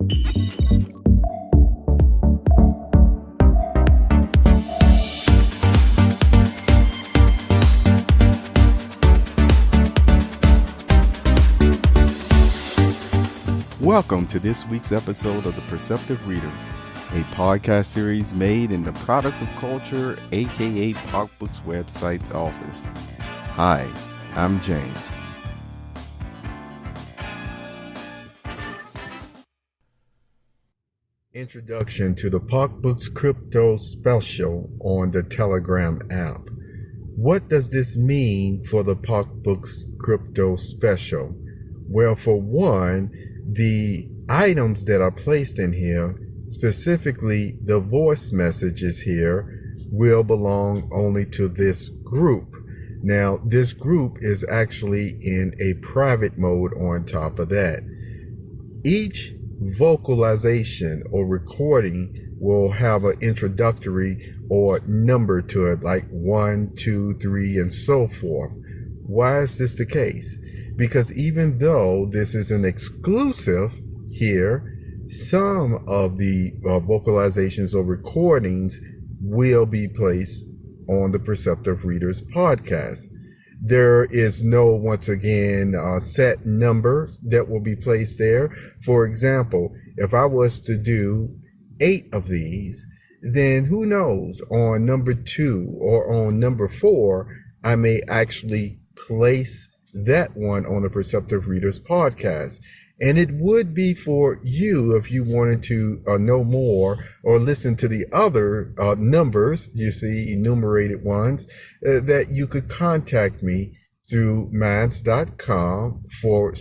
Welcome to this week's episode of The Perceptive Readers, a podcast series made in the Product of Culture, aka PocbooksCrypto's website's office. Hi, I'm James. Introduction to the PocbooksCrypto special on the Telegram app. What does this mean for the PocbooksCrypto special? Well, for one, the items that are placed in here, specifically the voice messages here, will belong only to this group. Now, this group is actually in a private mode on top of that. Each vocalization or recording will have an introductory or number to it, like 1, 2, 3, and so forth. Why is this the case? Because even though this is an exclusive here, some of the vocalizations or recordings will be placed on the Perceptive Readers podcast. There is no, once again, set number that will be placed there. For example, if I was to do 8 of these, then who knows, on number 2 or on number 4, I may actually place that one on the Perceptive Readers podcast. And it would be for you, if you wanted to know more or listen to the other numbers, you see, enumerated ones, that you could contact me through minds.com / you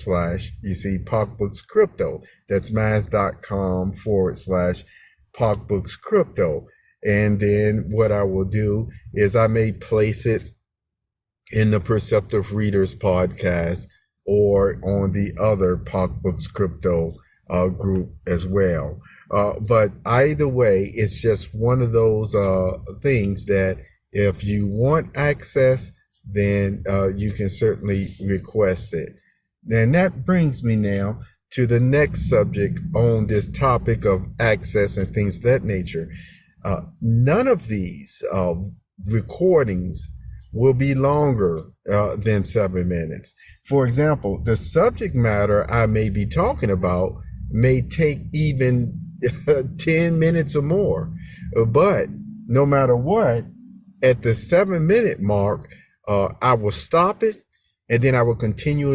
see, PocbooksCrypto. That's minds.com / PocbooksCrypto. And then what I will do is I may place it in the Perceptive Readers podcast or on the other PocbooksCrypto group as well. But either way, it's just one of those things that if you want access, then you can certainly request it. And that brings me now to the next subject on this topic of access and things of that nature. None of these recordings will be longer than 7 minutes. For example, the subject matter I may be talking about may take even 10 minutes or more. But no matter what, at the 7-minute mark, I will stop it, and then I will continue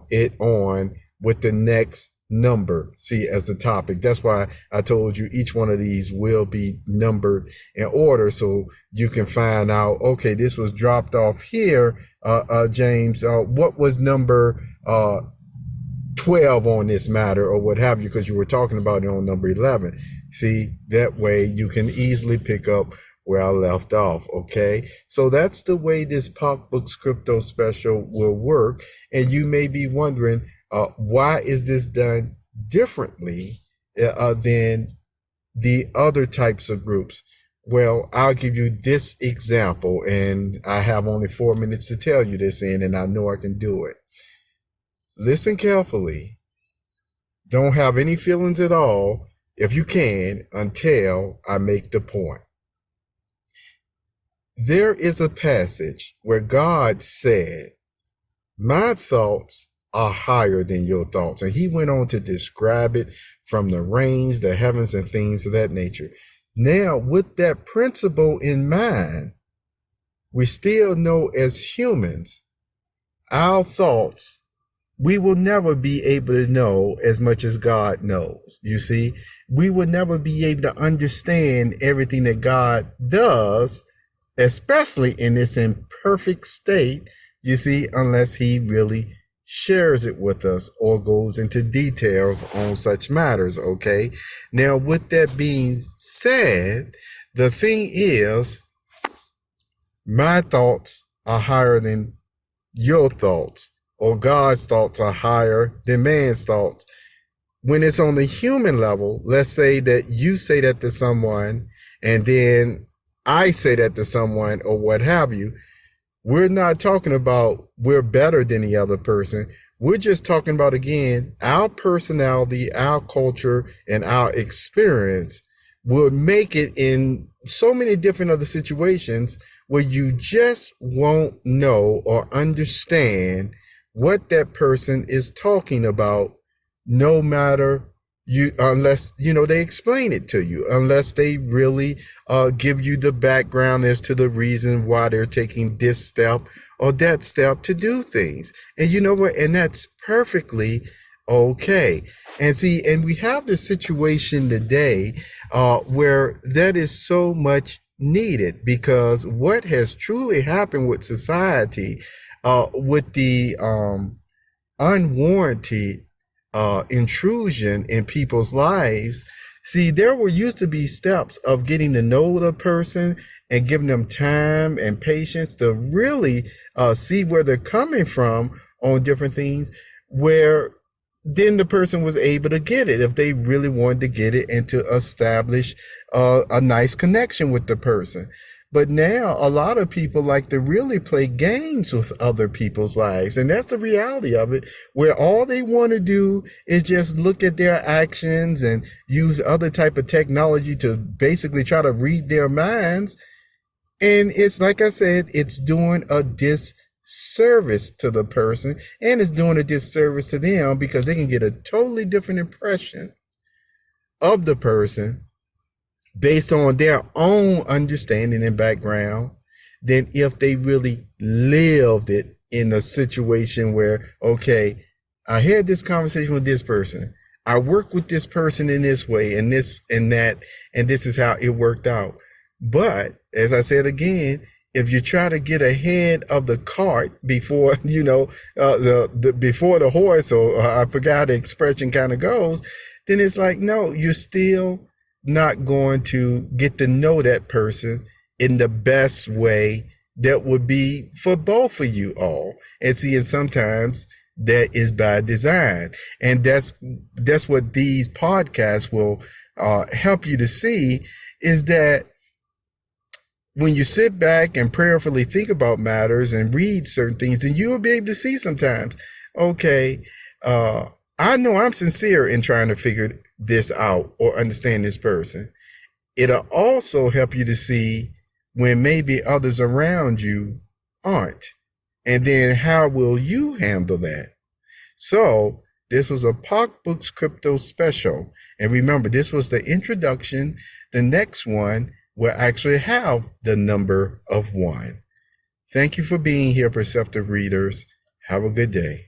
it on with the next number, see, as the topic. That's why I told you each one of these will be numbered in order, so you can find out, okay, this was dropped off here, James, what was number 12 on this matter, or what have you, because you were talking about it on number 11. See, that way you can easily pick up where I left off. Okay, so that's the way this PocbooksCrypto special will work. And you may be wondering, why is this done differently than the other types of groups? Well, I'll give you this example, and I have only 4 minutes to tell you this in, and I know I can do it. Listen carefully. Don't have any feelings at all, if you can, until I make the point. There is a passage where God said, "My thoughts are higher than your thoughts." And he went on to describe it from the reigns, the heavens, and things of that nature. Now, with that principle in mind, we still know as humans, our thoughts, we will never be able to know as much as God knows. You see, we will never be able to understand everything that God does, especially in this imperfect state, you see, unless he really shares it with us or goes into details on such matters. Okay. Now, with that being said, the thing is, my thoughts are higher than your thoughts, or God's thoughts are higher than man's thoughts. When it's on the human level, let's say that you say that to someone, and then I say that to someone, or what have you. We're not talking about we're better than the other person. We're just talking about, again, our personality, our culture, and our experience will make it in so many different other situations where you just won't know or understand what that person is talking about, no matter you, unless they explain it to you, unless they really give you the background as to the reason why they're taking this step or that step to do things. And you know what? And that's perfectly okay. And see, and we have this situation today where that is so much needed, because what has truly happened with society, with the unwarranted intrusion in people's lives. See, there were used to be steps of getting to know the person and giving them time and patience to really see where they're coming from on different things, where then the person was able to get it if they really wanted to get it, and to establish a nice connection with the person. But now a lot of people like to really play games with other people's lives. And that's the reality of it, where all they want to do is just look at their actions and use other type of technology to basically try to read their minds. And it's like I said, it's doing a disservice to the person, and it's doing a disservice to them, because they can get a totally different impression of the person based on their own understanding and background than if they really lived it in a situation where, okay, I had this conversation with this person, I worked with this person in this way and this and that, and this is how it worked out. But as I said again, if you try to get ahead of the cart before before the horse, or I forgot how the expression kind of goes, then it's like, no, you're still not going to get to know that person in the best way that would be for both of you all. And see, and sometimes that is by design. And that's what these podcasts will help you to see, is that when you sit back and prayerfully think about matters and read certain things, then you will be able to see sometimes, okay, I know I'm sincere in trying to figure this out or understand this person. It'll also help you to see when maybe others around you aren't. And then how will you handle that? So this was a PocbooksCrypto special. And remember, this was the introduction. The next one will actually have the number of 1. Thank you for being here, perceptive readers. Have a good day.